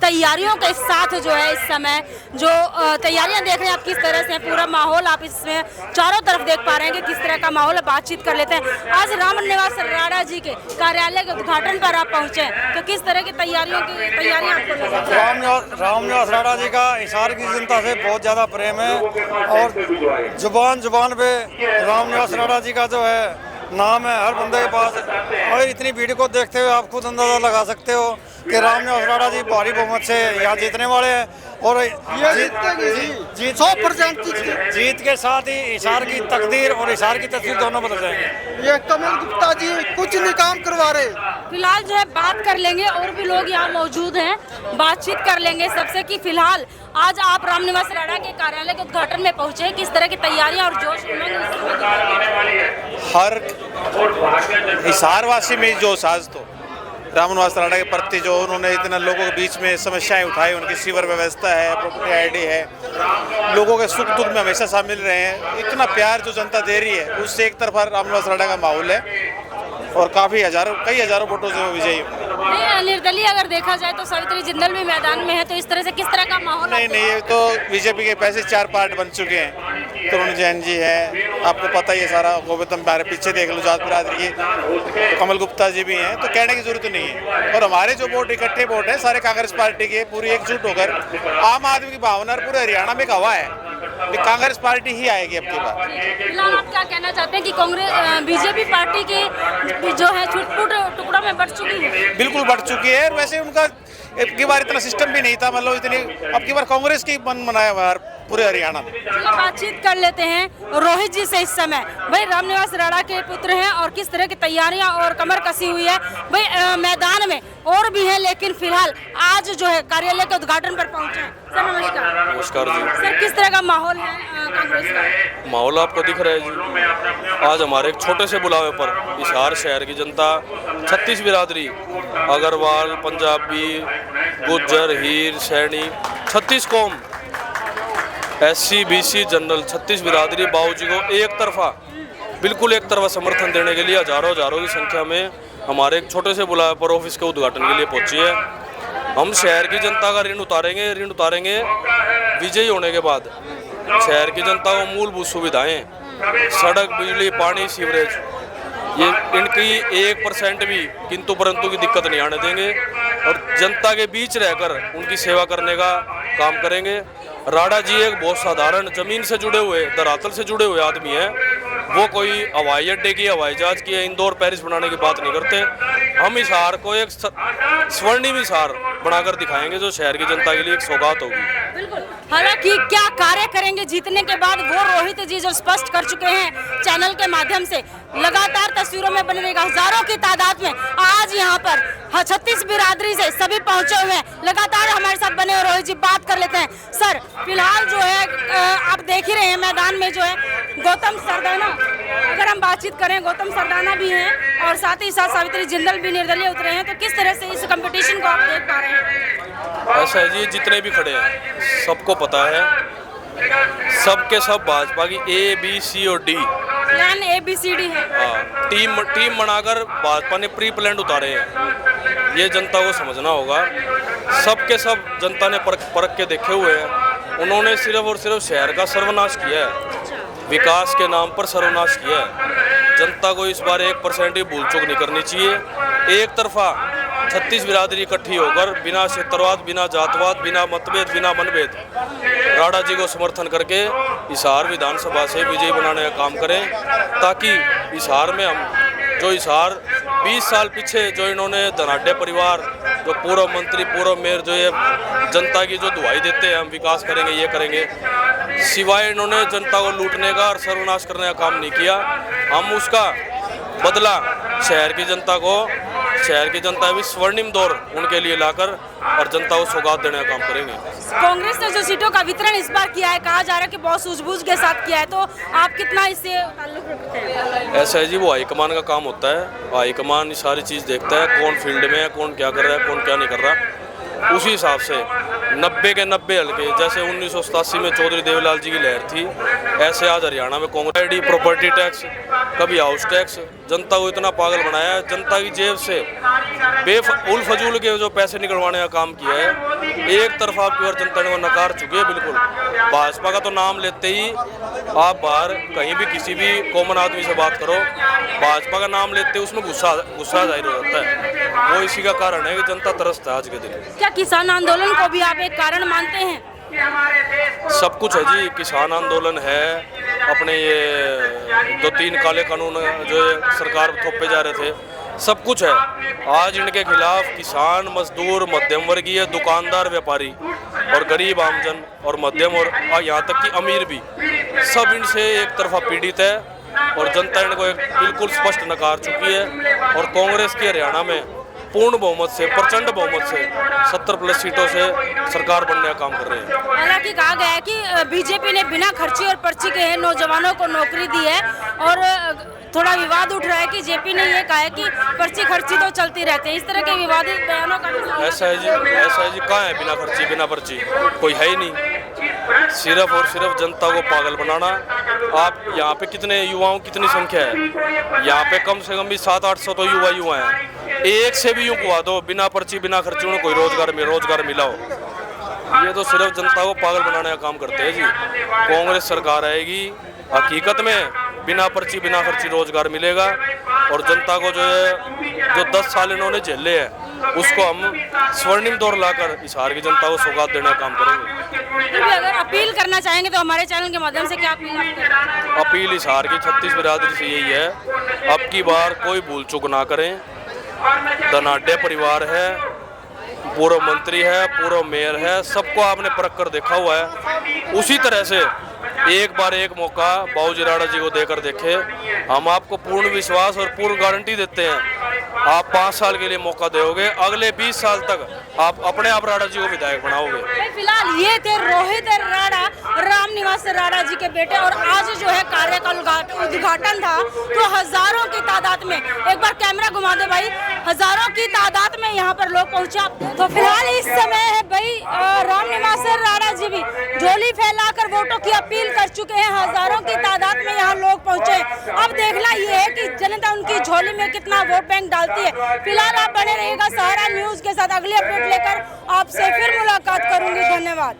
तैयारियों के साथ जो है इस समय जो तैयारियां देख रहे हैं आप किस तरह से पूरा माहौल आप इसमें चारों तरफ देख पा रहे हैं कि किस तरह का माहौल है। बातचीत कर लेते हैं। आज रामनिवास राणा जी के कार्यालय के उद्घाटन पर आप पहुंचे हैं, तो किस तरह की तैयारियां आपको लगी? रामनिवास राणा जी का हिसार की जनता से बहुत ज़्यादा प्रेम है और जुबान पे रामनिवास राणा जी का जो है नाम है हर बंदे के पास। और इतनी भीड़ को देखते हुए आप खुद अंदाजा लगा सकते हो कि रामनिवास राणा जी भारी बहुमत से यहाँ जीतने वाले हैं और जीत 100% जीत के साथ ही हिसार की तकदीर और हिसार की तस्वीर दोनों बदल जाएंगे। ये कमल गुप्ता जी कुछ नहीं काम करवा रहे। फिलहाल जो है बात कर लेंगे, और भी लोग यहाँ मौजूद हैं, बातचीत कर लेंगे सबसे कि फिलहाल आज आप रामनिवास राणा के कार्यालय के उद्घाटन में पहुंचे, किस तरह की तैयारियां और जोश हर हिसारवासी में जोश आज तो रामनिवास राणा के प्रति जो उन्होंने इतना लोगों के बीच में समस्याएं उठाई, उनकी सीवर व्यवस्था है, प्रॉपर्टी आईडी है, लोगों के सुख दुख में हमेशा शामिल रहे हैं। इतना प्यार जो जनता दे रही है उससे एक तरफा रामनिवास राणा का माहौल है और कई हजारों वोटों से वो विजयी होंगे। निर्दलीय अगर देखा जाए तो सावित्री जिंदल भी मैदान में है, तो इस तरह से किस तरह का माहौल? नहीं, ये तो बीजेपी के पैसे 4 पार्ट बन चुके हैं। तरुण जैन जी है, आपको पता ही है सारा, गोविंदम हमारे पीछे देख लो, जात बिरादरी की कमल गुप्ता जी भी हैं, तो कहने की जरूरत नहीं है। और हमारे जो वोट इकट्ठे वोट है सारे कांग्रेस पार्टी के, पूरी एकजुट होकर आम आदमी की भावना पूरे हरियाणा में एक हवा है कि कांग्रेस पार्टी ही आएगी अब की बार। फिलहाल आप क्या कहना चाहते हैं कि कांग्रेस बीजेपी पार्टी की जो है छुटपुट टुकड़ों में बढ़ चुकी है? बिल्कुल बढ़ चुकी है। और वैसे उनका अब की बार इतना सिस्टम भी नहीं था, मतलब इतनी अब की बार कांग्रेस की मन मनाया हुआ पूरे हरियाणा में। चलिए बातचीत कर लेते हैं रोहित जी से। इस समय भाई रामनिवास राणा के पुत्र हैं और किस तरह की तैयारियां और कमर कसी हुई है भाई मैदान में और भी है, लेकिन फिलहाल आज जो है कार्यालय के उद्घाटन पर पहुंचे हैं। सर नमस्कार। नमस्कार जी। सर किस तरह का माहौल है कांग्रेस का? माहौल आपको दिख रहा है जी। आज हमारे एक छोटे से बुलावे पर हिसार शहर की जनता 36 बिरादरी, अग्रवाल, पंजाबी, गुज्जर, हीर, सैनी, 36 कौम, SC, BC, जनरल 36 बिरादरी बाबूजी को बिल्कुल एक तरफा समर्थन देने के लिए हजारों की संख्या में हमारे एक छोटे से बुलावे पर ऑफिस के उद्घाटन के लिए पहुंची है। हम शहर की जनता का ऋण उतारेंगे विजयी होने के बाद। शहर की जनता को मूलभूत सुविधाएं, सड़क, बिजली, पानी, सीवरेज, ये इनकी 1% भी किंतु परंतु की दिक्कत नहीं आने देंगे और जनता के बीच रहकर उनकी सेवा करने का काम करेंगे। राणा जी एक बहुत साधारण जमीन से जुड़े हुए, धरातल से जुड़े हुए आदमी हैं। वो कोई हवाई अड्डे की, हवाई जहाज की, इंदौर, पेरिस बनाने की बात नहीं करते। हम हिसार को एक स्वर्णिम हिसार बनाकर दिखाएंगे जो शहर की जनता के लिए एक सौगात होगी। बिल्कुल। हालांकि क्या कार्य करेंगे जीतने के बाद वो रोहित जी जो स्पष्ट कर चुके हैं चैनल के माध्यम से, लगातार तस्वीरों में बने रहेगा। हजारों की तादाद में आज यहाँ पर 36 बिरादरी से सभी पहुंचे हुए हैं। लगातार हमारे साथ बने हुए रोहित जी, बात कर लेते हैं। सर फिलहाल जो है आप देख ही रहे हैं मैदान में जो है गौतम सरदाना, अगर हम बातचीत करें गौतम सरदाना भी हैं और साथ ही साथ सावित्री जिंदल भी निर्दलीय उतरे हैं, तो किस तरह से इस कंपटीशन को आप देख पा रहे हैं? ऐसा है जी, जितने भी खड़े हैं सबको पता है, सबके सब भाजपा की ABC और D प्लान ABCD है। हाँ, टीम बनाकर भाजपा ने प्री प्लान उतारे हैं। ये जनता को समझना होगा। सबके सब जनता ने परख के देखे हुए हैं। उन्होंने सिर्फ और सिर्फ शहर का सर्वनाश किया है, विकास के नाम पर सर्वनाश किया है। जनता को इस बार 1% भी भूल चूक नहीं करनी चाहिए। एक तरफा 36 बिरादरी इकट्ठी होकर बिना क्षेत्रवाद, बिना जातवाद, बिना मतभेद, बिना मनभेद राणा जी को समर्थन करके हिसार विधानसभा से विजयी बनाने का काम करें, ताकि हिसार में हम जो हिसार 20 साल पीछे जो इन्होंने धनाढ्य परिवार, जो पूर्व मंत्री, पूर्व मेयर, जो ये जनता की जो दुआई देते हैं हम विकास करेंगे, ये करेंगे, सिवाय इन्होंने जनता को लूटने का और सर्वनाश करने का काम नहीं किया। हम उसका बदला शहर की जनता भी स्वर्णिम दौर उनके लिए लाकर और जनता को सौगात देने का काम करेंगे। कांग्रेस ने जो सीटों का वितरण इस बार किया है, कहा जा रहा है कि बहुत सूझबूझ के साथ किया है, तो आप कितना इससे ताल्लुक रखते हैं? ऐसा है जी, वो हाईकमान का काम होता है। हाईकमान सारी चीज़ देखता है, कौन फील्ड में है, कौन क्या कर रहा है, कौन क्या नहीं कर रहा। उसी हिसाब से 90 के 90 हल्के, जैसे 1987 में चौधरी देवीलाल जी की लहर थी, ऐसे आज हरियाणा में कांग्रेस प्रॉपर्टी टैक्स, कभी हाउस टैक्स, जनता को इतना पागल बनाया है। जनता की जेब से बेफजूल फजूल के जो पैसे निकलवाने का काम किया है। एक तरफा आपकी और जनता ने वो नकार चुकी है बिल्कुल। भाजपा का तो नाम लेते ही आप बाहर कहीं भी किसी भी कॉमन आदमी से बात करो, भाजपा का नाम लेते ही उसमें गुस्सा जाहिर हो जाता है। वो इसी का कारण है कि जनता तरसता है आज के दिन। क्या किसान आंदोलन को भी आप एक कारण मानते हैं? सब कुछ है जी, किसान आंदोलन है, अपने ये 2-3 काले कानून जो सरकार थोपे जा रहे थे, सब कुछ है। आज इनके खिलाफ किसान, मजदूर, मध्यम वर्गीय, दुकानदार, व्यापारी और गरीब आमजन और मध्यम और यहाँ तक कि अमीर भी, सब इनसे एक तरफा पीड़ित है और जनता इनको एक बिल्कुल स्पष्ट नकार चुकी है। और कांग्रेस की हरियाणा में पूर्ण बहुमत से, प्रचंड बहुमत से 70+ सीटों से सरकार बनने का काम कर रहे हैं। हालांकि कहा गया है कि बीजेपी ने बिना खर्ची और पर्ची के नौजवानों को नौकरी दी है और थोड़ा विवाद उठ रहा है कि जेपी ने ये कहा है कि पर्ची खर्ची तो चलती रहती है। इस तरह के विवादित बयानों का भी ऐसा है जी, कहाँ है बिना खर्ची बिना पर्ची? कोई है ही नहीं। सिर्फ और सिर्फ जनता को पागल बनाना। आप यहाँ पे कितने युवाओं की कितनी संख्या है? यहाँ पे कम से कम भी 700-800 तो युवा हैं। एक से भी यूँ कुआ दो बिना पर्ची बिना खर्ची उन्हें कोई रोजगार मिला हो। ये तो सिर्फ जनता को पागल बनाने का काम करते हैं जी। कांग्रेस सरकार आएगी, हकीकत में बिना पर्ची बिना खर्ची रोजगार मिलेगा और जनता को जो 10 साल इन्होंने झेले हैं उसको हम स्वर्णिम दौर लाकर हिसार की जनता को सौगात देने का काम करेंगे। अगर अपील करना चाहेंगे तो हमारे चैनल के माध्यम से क्या अपील हिसार की 36 बिरादरी से यही है, अब की बार कोई भूल चूक ना करें। धनाढ़ परिवार है, पूर्व मंत्री है, पूर्व मेयर है, सबको आपने परख कर देखा हुआ है। उसी तरह से एक बार एक मौका बाबूजी राणा जी को देकर देखे। हम आपको पूर्ण विश्वास और पूर्ण गारंटी देते हैं, आप 5 साल के लिए मौका दोगे, अगले 20 साल तक आप अपने आप राणा जी को विधायक बनाओगे। फिलहाल ये थे रोहित राणा, रामनिवास राणा जी के बेटे, और आज जो है कार्य का उद्घाटन था तो हजारों की तादाद में, एक बार कैमरा घुमा दे भाई, हजारों की तादाद में यहाँ पर लोग पहुंचे। तो फिलहाल इस समय है भाई रामनिवास राणा जी भी झोली फैलाकर वोटों की अपील कर चुके हैं। हजारों की तादाद में यहाँ लोग पहुंचे। अब देखना ये है कि जनता उनकी झोली में कितना वोट बैंक डालती है। फिलहाल आप बने रहिएगा सहारा न्यूज के साथ, अगली अपडेट लेकर आपसे फिर मुलाकात करूंगी। धन्यवाद।